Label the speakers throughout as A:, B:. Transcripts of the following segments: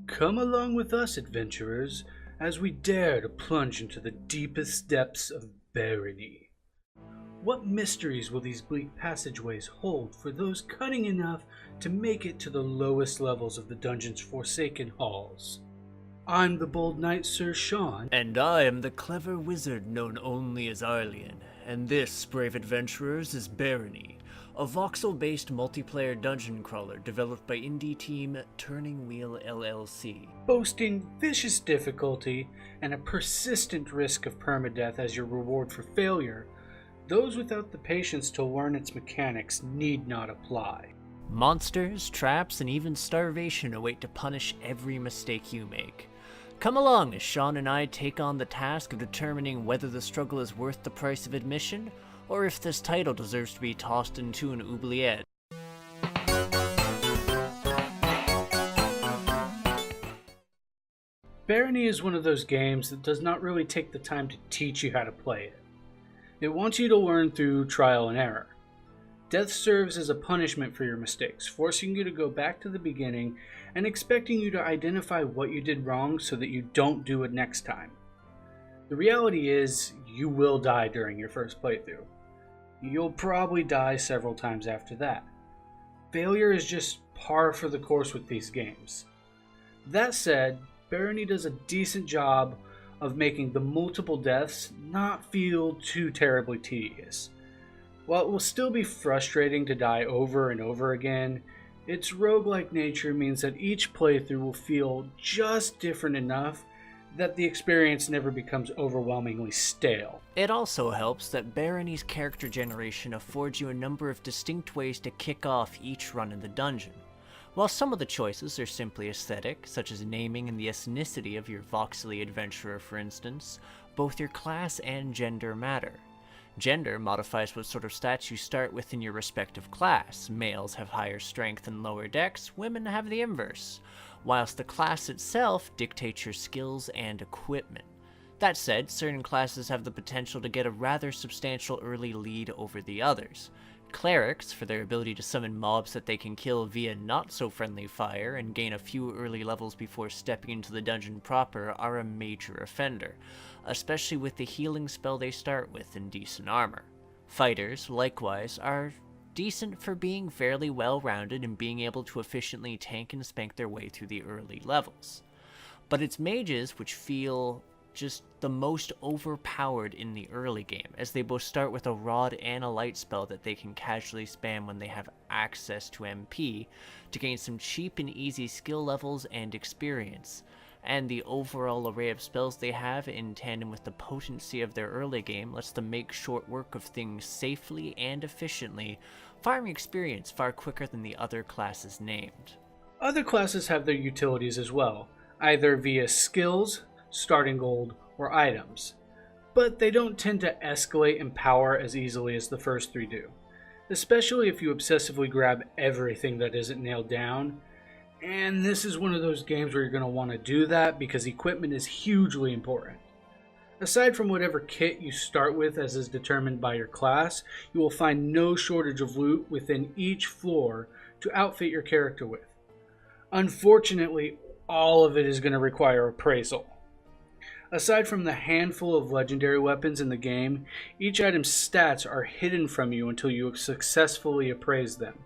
A: Come along with us, adventurers, as we dare to plunge into the deepest depths of Barony. What mysteries will these bleak passageways hold for those cunning enough to make it to the lowest levels of the dungeon's forsaken halls? I'm the bold knight Sir Sean.
B: And I am the clever wizard known only as Arlyeon, and this, brave adventurers, is Barony, a voxel-based multiplayer dungeon crawler developed by indie team Turning Wheel LLC.
A: Boasting vicious difficulty and a persistent risk of permadeath as your reward for failure, those without the patience to learn its mechanics need not apply.
B: Monsters, traps, and even starvation await to punish every mistake you make. Come along as Sean and I take on the task of determining whether the struggle is worth the price of admission, or if this title deserves to be tossed into an oubliette.
A: Barony is one of those games that does not really take the time to teach you how to play it. It wants you to learn through trial and error. Death serves as a punishment for your mistakes, forcing you to go back to the beginning and expecting you to identify what you did wrong so that you don't do it next time. The reality is, you will die during your first playthrough. You'll probably die several times after that. Failure is just par for the course with these games. That said, Barony does a decent job of making the multiple deaths not feel too terribly tedious. While it will still be frustrating to die over and over again, its roguelike nature means that each playthrough will feel just different enough that the experience never becomes overwhelmingly stale.
B: It also helps that Barony's character generation affords you a number of distinct ways to kick off each run in the dungeon. While some of the choices are simply aesthetic, such as naming and the ethnicity of your voxely adventurer for instance, both your class and gender matter. Gender modifies what sort of stats you start with in your respective class. Males have higher strength and lower dex, women have the inverse, whilst the class itself dictates your skills and equipment. That said, certain classes have the potential to get a rather substantial early lead over the others. Clerics, for their ability to summon mobs that they can kill via not-so-friendly fire and gain a few early levels before stepping into the dungeon proper, are a major offender, especially with the healing spell they start with in decent armor. Fighters, likewise, are decent for being fairly well-rounded and being able to efficiently tank and spank their way through the early levels. But it's mages which feel just the most overpowered in the early game, as they both start with a rod and a light spell that they can casually spam when they have access to MP to gain some cheap and easy skill levels and experience. And the overall array of spells they have in tandem with the potency of their early game lets them make short work of things safely and efficiently, farming experience far quicker than the other classes named.
A: Other classes have their utilities as well, either via skills, starting gold, or items, but they don't tend to escalate in power as easily as the first three do, especially if you obsessively grab everything that isn't nailed down. And this is one of those games where you're going to want to do that because equipment is hugely important. Aside from whatever kit you start with as is determined by your class, you will find no shortage of loot within each floor to outfit your character with. Unfortunately, all of it is going to require appraisal. Aside from the handful of legendary weapons in the game, each item's stats are hidden from you until you successfully appraise them.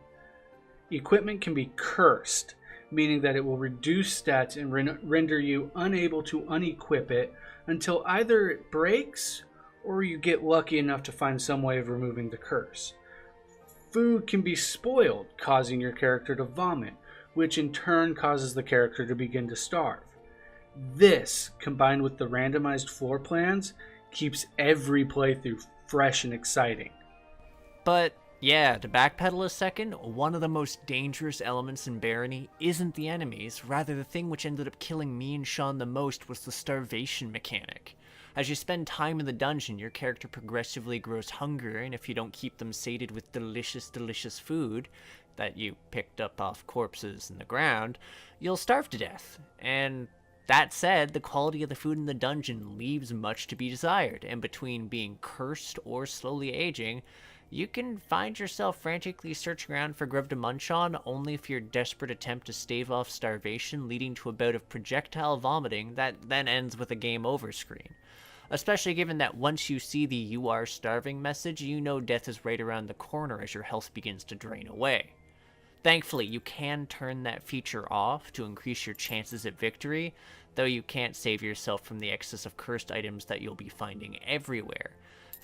A: Equipment can be cursed, meaning that it will reduce stats and render you unable to unequip it until either it breaks or you get lucky enough to find some way of removing the curse. Food can be spoiled, causing your character to vomit, which in turn causes the character to begin to starve. This, combined with the randomized floor plans, keeps every playthrough fresh and exciting.
B: But yeah, to backpedal a second, one of the most dangerous elements in Barony isn't the enemies, rather the thing which ended up killing me and Sean the most was the starvation mechanic. As you spend time in the dungeon, your character progressively grows hungrier, and if you don't keep them sated with delicious food that you picked up off corpses in the ground, you'll starve to death. And that said, the quality of the food in the dungeon leaves much to be desired, and between being cursed or slowly aging, You can find yourself frantically searching around for grub to munch on, only for your desperate attempt to stave off starvation, leading to a bout of projectile vomiting that then ends with a game over screen. Especially given that once you see the "you are starving" message, you know death is right around the corner as your health begins to drain away. Thankfully, you can turn that feature off to increase your chances at victory, though you can't save yourself from the excess of cursed items that you'll be finding everywhere.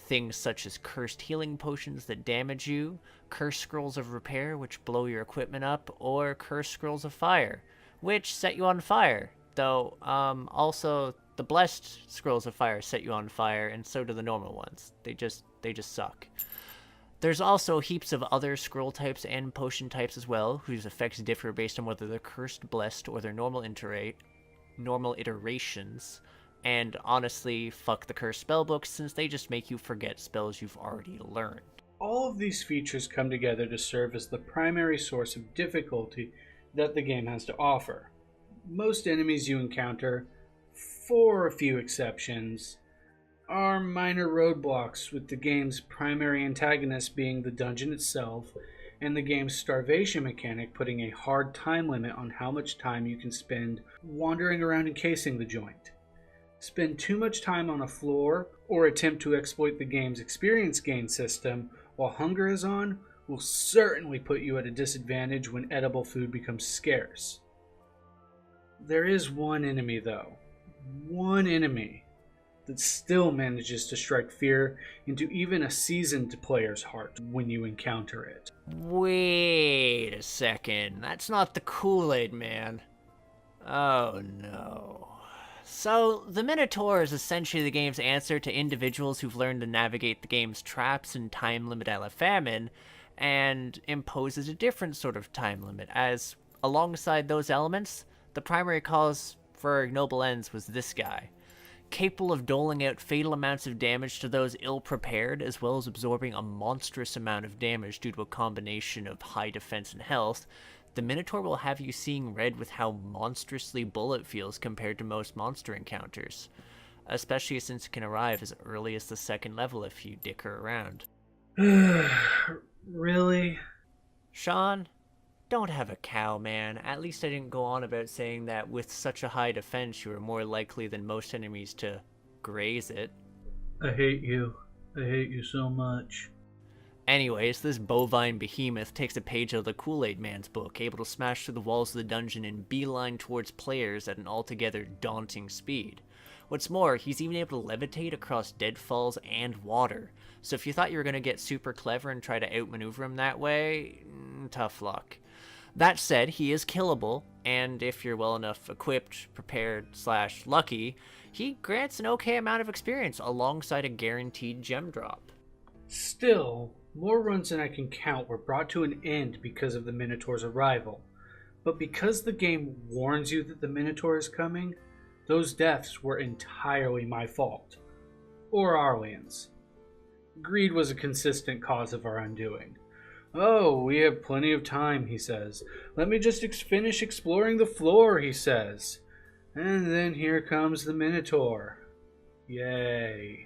B: Things such as cursed healing potions that damage you, cursed scrolls of repair which blow your equipment up, or cursed scrolls of fire, which set you on fire. Though, also, the blessed scrolls of fire set you on fire, and so do the normal ones. They just suck. There's also heaps of other scroll types and potion types as well, whose effects differ based on whether they're cursed, blessed, or their normal iterations. And honestly, fuck the cursed spellbooks, since they just make you forget spells you've already learned.
A: All of these features come together to serve as the primary source of difficulty that the game has to offer. Most enemies you encounter, for a few exceptions, are minor roadblocks, with the game's primary antagonist being the dungeon itself, and the game's starvation mechanic putting a hard time limit on how much time you can spend wandering around encasing the joint. Spend too much time on a floor or attempt to exploit the game's experience gain system while hunger is on will certainly put you at a disadvantage when edible food becomes scarce. There is one enemy though, that still manages to strike fear into even a seasoned player's heart when you encounter it.
B: Wait a second, that's not the Kool-Aid Man. Oh no. So, the Minotaur is essentially the game's answer to individuals who've learned to navigate the game's traps and time limit a la famine, and imposes a different sort of time limit, as, alongside those elements, the primary cause for ignoble ends was this guy. Capable of doling out fatal amounts of damage to those ill-prepared, as well as absorbing a monstrous amount of damage due to a combination of high defense and health, the Minotaur will have you seeing red with how monstrously bullet feels compared to most monster encounters, especially since it can arrive as early as the second level if you dick her around.
A: Really?
B: Sean, don't have a cow, man. At least I didn't go on about saying that with such a high defense you are more likely than most enemies to graze it.
A: I hate you. I hate you so much.
B: Anyways, this bovine behemoth takes a page out of the Kool-Aid Man's book, able to smash through the walls of the dungeon and beeline towards players at an altogether daunting speed. What's more, he's even able to levitate across deadfalls and water, so if you thought you were going to get super clever and try to outmaneuver him that way, tough luck. That said, he is killable, and if you're well enough equipped, prepared, / lucky, he grants an okay amount of experience alongside a guaranteed gem drop.
A: Still, more runs than I can count were brought to an end because of the Minotaur's arrival. But because the game warns you that the Minotaur is coming, those deaths were entirely my fault. Or Arlyeon's. Greed was a consistent cause of our undoing. "Oh, we have plenty of time," he says. "Let me just finish exploring the floor," he says. And then here comes the Minotaur. Yay.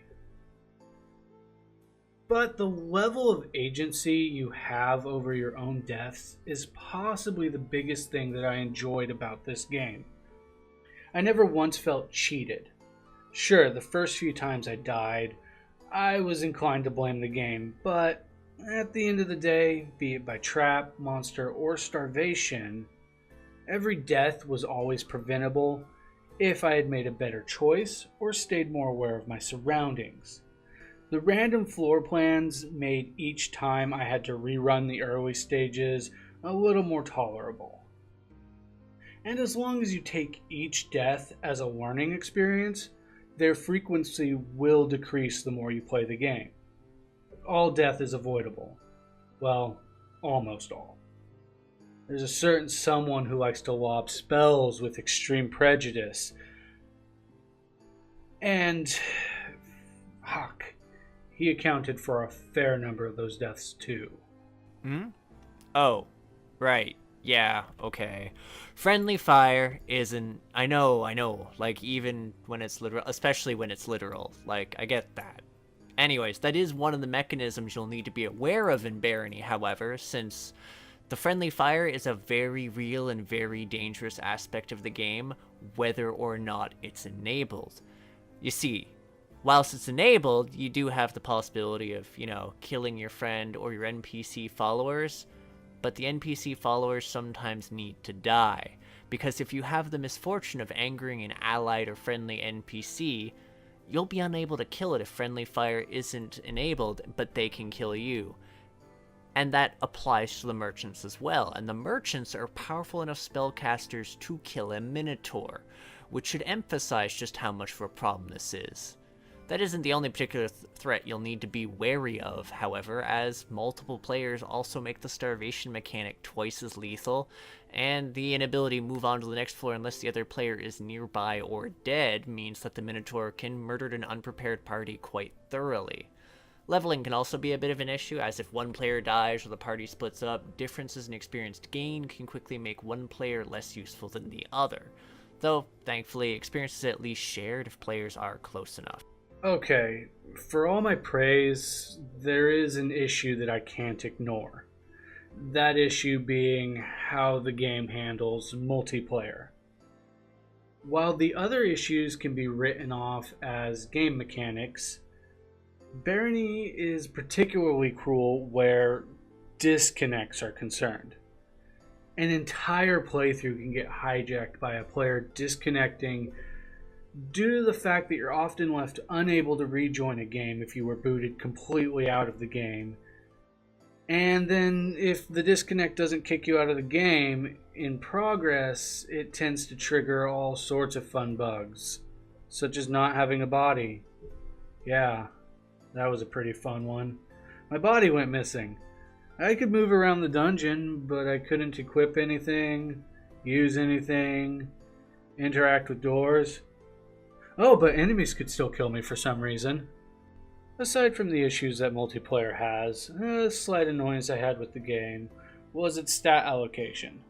A: But the level of agency you have over your own deaths is possibly the biggest thing that I enjoyed about this game. I never once felt cheated. Sure, the first few times I died, I was inclined to blame the game, but at the end of the day, be it by trap, monster, or starvation, every death was always preventable if I had made a better choice or stayed more aware of my surroundings. The random floor plans made each time I had to rerun the early stages a little more tolerable. And as long as you take each death as a learning experience, their frequency will decrease the more you play the game. All death is avoidable. Well, almost all. There's a certain someone who likes to lob spells with extreme prejudice. And Huck, he accounted for a fair number of those deaths too.
B: Oh, right. Yeah, okay. Friendly fire isn't... I know. Like, even when it's literal... Especially when it's literal. Like, I get that. Anyways, that is one of the mechanisms you'll need to be aware of in Barony, however, since the friendly fire is a very real and very dangerous aspect of the game, whether or not it's enabled. You see, whilst it's enabled, you do have the possibility of, killing your friend or your NPC followers, but the NPC followers sometimes need to die, because if you have the misfortune of angering an allied or friendly NPC, you'll be unable to kill it if friendly fire isn't enabled, but they can kill you. And that applies to the merchants as well, and the merchants are powerful enough spellcasters to kill a minotaur, which should emphasize just how much of a problem this is. That isn't the only particular threat you'll need to be wary of, however, as multiple players also make the starvation mechanic twice as lethal, and the inability to move on to the next floor unless the other player is nearby or dead means that the minotaur can murder an unprepared party quite thoroughly. Leveling can also be a bit of an issue, as if one player dies or the party splits up, differences in experienced gain can quickly make one player less useful than the other. Though, thankfully, experience is at least shared if players are close enough.
A: Okay, for all my praise, there is an issue that I can't ignore. That issue being how the game handles multiplayer. While the other issues can be written off as game mechanics, Barony is particularly cruel where disconnects are concerned. An entire playthrough can get hijacked by a player disconnecting due to the fact that you're often left unable to rejoin a game if you were booted completely out of the game. And then if the disconnect doesn't kick you out of the game, in progress, it tends to trigger all sorts of fun bugs, such as not having a body. Yeah, that was a pretty fun one. My body went missing. I could move around the dungeon, but I couldn't equip anything, use anything, interact with doors. Oh, but enemies could still kill me for some reason. Aside from the issues that multiplayer has, a slight annoyance I had with the game was its stat allocation.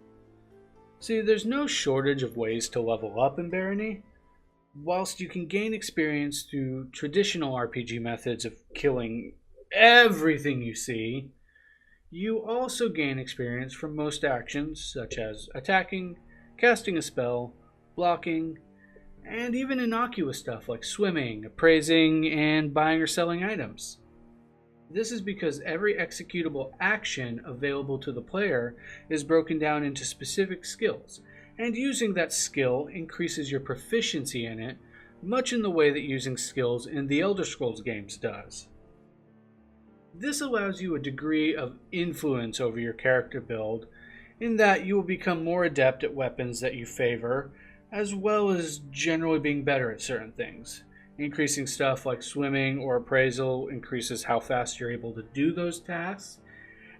A: See, there's no shortage of ways to level up in Barony. Whilst you can gain experience through traditional RPG methods of killing everything you see, you also gain experience from most actions such as attacking, casting a spell, blocking, and even innocuous stuff like swimming, appraising, and buying or selling items. This is because every executable action available to the player is broken down into specific skills, and using that skill increases your proficiency in it, much in the way that using skills in the Elder Scrolls games does. This allows you a degree of influence over your character build, in that you will become more adept at weapons that you favor, as well as generally being better at certain things. Increasing stuff like swimming or appraisal increases how fast you're able to do those tasks,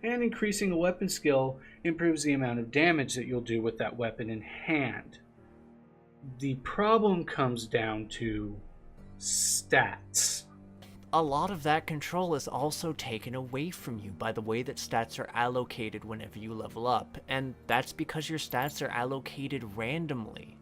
A: and increasing a weapon skill improves the amount of damage that you'll do with that weapon in hand. The problem comes down to stats.
B: A lot of that control is also taken away from you by the way that stats are allocated whenever you level up, and that's because your stats are allocated randomly.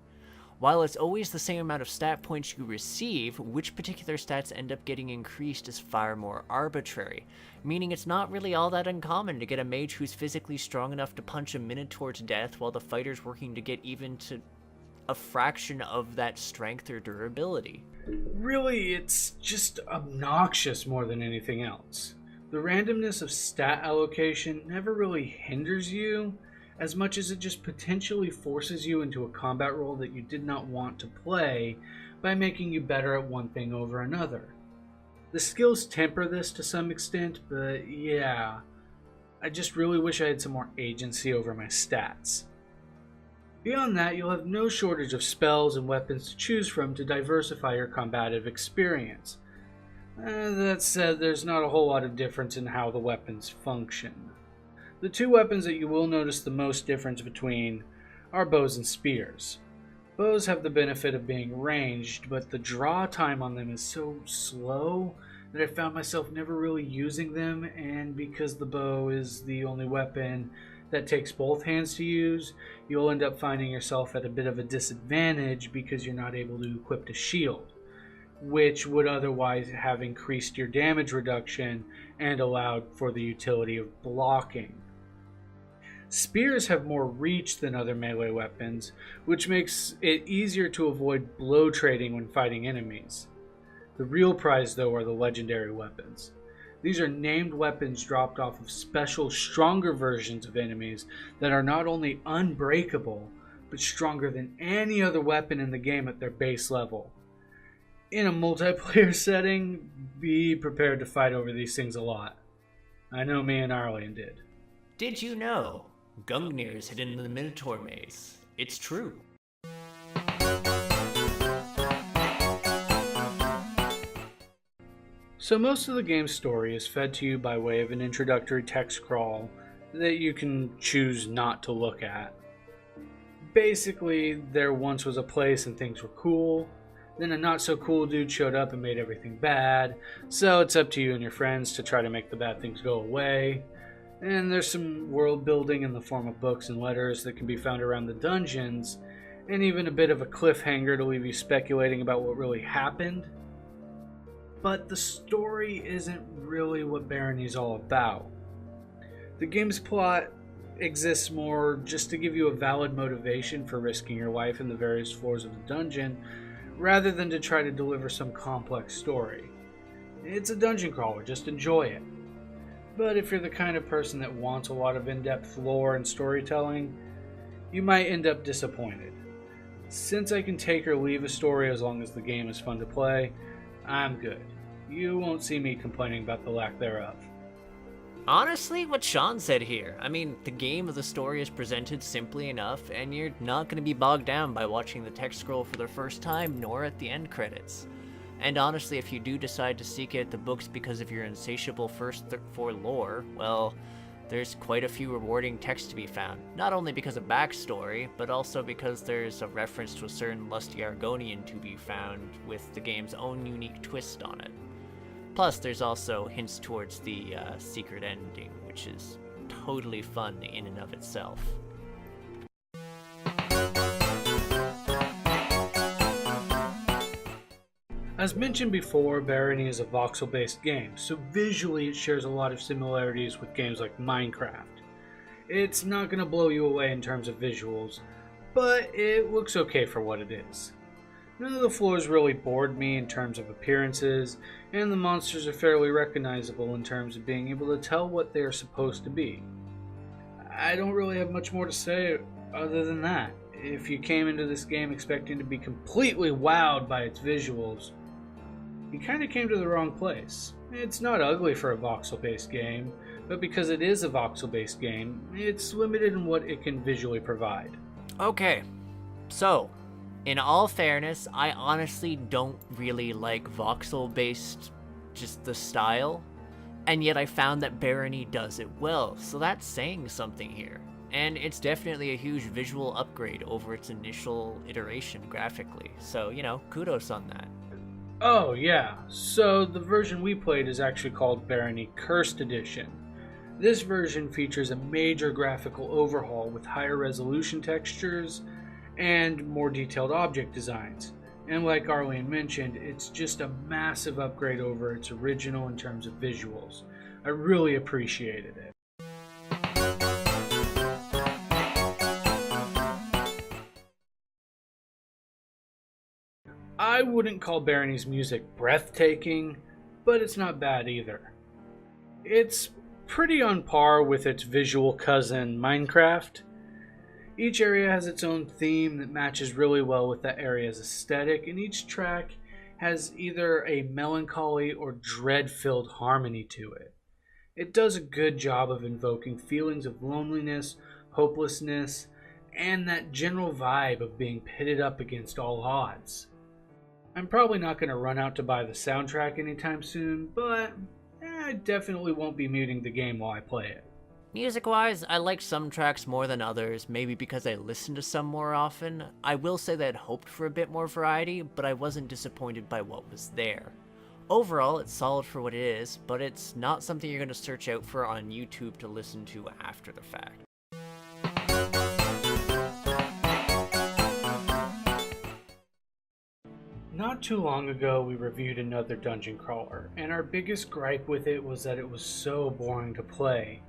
B: While it's always the same amount of stat points you receive, which particular stats end up getting increased is far more arbitrary, meaning it's not really all that uncommon to get a mage who's physically strong enough to punch a minotaur to death while the fighter's working to get even to a fraction of that strength or durability.
A: Really, it's just obnoxious more than anything else. The randomness of stat allocation never really hinders you, as much as it just potentially forces you into a combat role that you did not want to play by making you better at one thing over another. The skills temper this to some extent, but yeah, I just really wish I had some more agency over my stats. Beyond that, you'll have no shortage of spells and weapons to choose from to diversify your combative experience. That said, there's not a whole lot of difference in how the weapons function. The two weapons that you will notice the most difference between are bows and spears. Bows have the benefit of being ranged, but the draw time on them is so slow that I found myself never really using them, and because the bow is the only weapon that takes both hands to use, you'll end up finding yourself at a bit of a disadvantage because you're not able to equip a shield. which would otherwise have increased your damage reduction and allowed for the utility of blocking. Spears have more reach than other melee weapons, which makes it easier to avoid blow trading when fighting enemies. The real prize, though, are the legendary weapons. These are named weapons dropped off of special, stronger versions of enemies that are not only unbreakable, but stronger than any other weapon in the game at their base level. In a multiplayer setting, be prepared to fight over these things a lot. I know me and Arlyeon did.
B: Did you know? Gungnir is hidden in the Minotaur maze. It's true.
A: So most of the game's story is fed to you by way of an introductory text crawl that you can choose not to look at. Basically, there once was a place and things were cool. Then a not so cool dude showed up and made everything bad. So it's up to you and your friends to try to make the bad things go away. And there's some world building in the form of books and letters that can be found around the dungeons, and even a bit of a cliffhanger to leave you speculating about what really happened. But the story isn't really what Barony's all about. The game's plot exists more just to give you a valid motivation for risking your life in the various floors of the dungeon, rather than to try to deliver some complex story. It's a dungeon crawler, just enjoy it. But if you're the kind of person that wants a lot of in-depth lore and storytelling, you might end up disappointed. Since I can take or leave a story as long as the game is fun to play, I'm good. You won't see me complaining about the lack thereof.
B: Honestly, what Sean said here. I mean, the game of the story is presented simply enough, and you're not going to be bogged down by watching the text scroll for the first time, nor at the end credits. And honestly, if you do decide to seek out the books because of your insatiable thirst for lore, well, there's quite a few rewarding texts to be found. Not only because of backstory, but also because there's a reference to a certain lusty Argonian to be found with the game's own unique twist on it. Plus, there's also hints towards the secret ending, which is totally fun in and of itself.
A: As mentioned before, Barony is a voxel-based game, so visually it shares a lot of similarities with games like Minecraft. It's not going to blow you away in terms of visuals, but it looks okay for what it is. None of the floors really bored me in terms of appearances, and the monsters are fairly recognizable in terms of being able to tell what they are supposed to be. I don't really have much more to say other than that. If you came into this game expecting to be completely wowed by its visuals, you kind of came to the wrong place. It's not ugly for a voxel-based game, but because it is a voxel-based game, it's limited in what it can visually provide.
B: Okay, so, in all fairness, I honestly don't really like voxel-based, just the style, and yet I found that Barony does it well, so that's saying something here. And it's definitely a huge visual upgrade over its initial iteration graphically, so, kudos on that.
A: Oh yeah, so the version we played is actually called Barony Cursed Edition. This version features a major graphical overhaul with higher resolution textures and more detailed object designs. And like Arlyeon mentioned, it's just a massive upgrade over its original in terms of visuals. I really appreciated it. I wouldn't call Barony's music breathtaking, but it's not bad either. It's pretty on par with its visual cousin Minecraft. Each area has its own theme that matches really well with that area's aesthetic, and each track has either a melancholy or dread-filled harmony to it. It does a good job of invoking feelings of loneliness, hopelessness, and that general vibe of being pitted up against all odds. I'm probably not going to run out to buy the soundtrack anytime soon, but I definitely won't be muting the game while I play it.
B: Music-wise, I like some tracks more than others, maybe because I listen to some more often. I will say that I'd hoped for a bit more variety, but I wasn't disappointed by what was there. Overall, it's solid for what it is, but it's not something you're going to search out for on YouTube to listen to after the fact.
A: Not too long ago, we reviewed another dungeon crawler, and our biggest gripe with it was that it was so boring to play.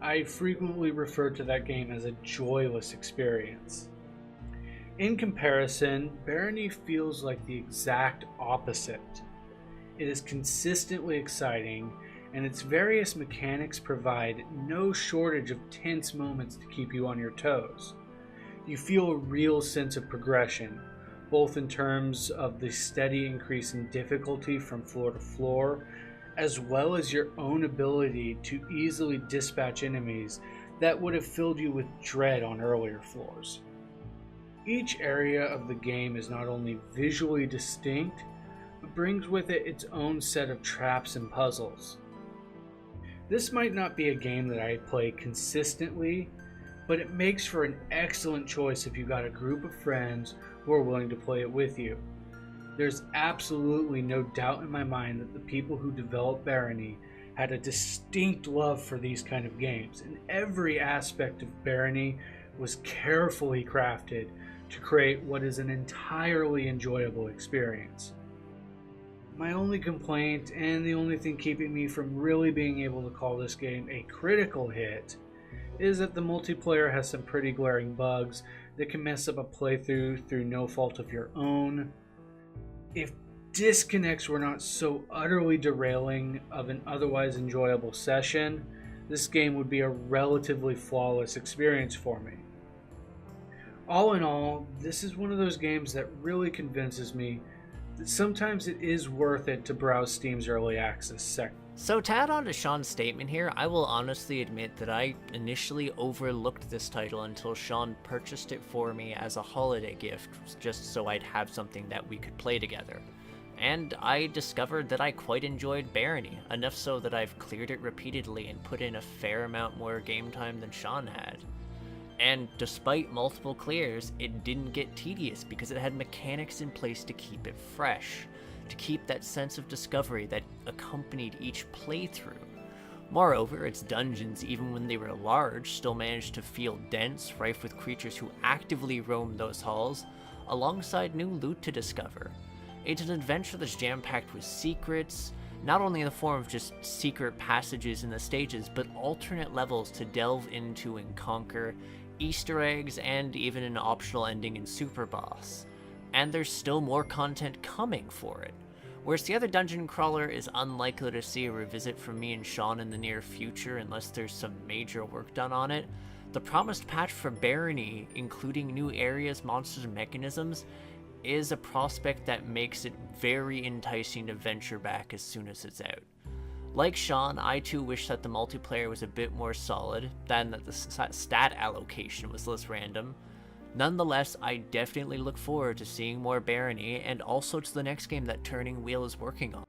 A: I frequently referred to that game as a joyless experience. In comparison, Barony feels like the exact opposite. It is consistently exciting, and its various mechanics provide no shortage of tense moments to keep you on your toes. You feel a real sense of progression, both in terms of the steady increase in difficulty from floor to floor, as well as your own ability to easily dispatch enemies that would have filled you with dread on earlier floors. Each area of the game is not only visually distinct, but brings with it its own set of traps and puzzles. This might not be a game that I play consistently, but it makes for an excellent choice if you got a group of friends who are willing to play it with you. There's absolutely no doubt in my mind that the people who developed Barony had a distinct love for these kind of games, and every aspect of Barony was carefully crafted to create what is an entirely enjoyable experience. My only complaint, and the only thing keeping me from really being able to call this game a critical hit, is that the multiplayer has some pretty glaring bugs that can mess up a playthrough through no fault of your own. If disconnects were not so utterly derailing of an otherwise enjoyable session, this game would be a relatively flawless experience for me. All in all, this is one of those games that really convinces me that sometimes it is worth it to browse Steam's early access section.
B: So to add on to Sean's statement here, I will honestly admit that I initially overlooked this title until Sean purchased it for me as a holiday gift, just so I'd have something that we could play together. And I discovered that I quite enjoyed Barony, enough so that I've cleared it repeatedly and put in a fair amount more game time than Sean had. And despite multiple clears, it didn't get tedious because it had mechanics in place to keep it fresh, to keep that sense of discovery that accompanied each playthrough. Moreover, its dungeons, even when they were large, still managed to feel dense, rife with creatures who actively roamed those halls, alongside new loot to discover. It's an adventure that's jam-packed with secrets, not only in the form of just secret passages in the stages, but alternate levels to delve into and conquer, Easter eggs, and even an optional ending in Super Boss. And there's still more content coming for it. Whereas the other dungeon crawler is unlikely to see a revisit from me and Sean in the near future unless there's some major work done on it, the promised patch for Barony, including new areas, monsters, and mechanisms, is a prospect that makes it very enticing to venture back as soon as it's out. Like Sean, I too wish that the multiplayer was a bit more solid, than that the stat allocation was less random. Nonetheless, I definitely look forward to seeing more Barony, and also to the next game that Turning Wheel is working on.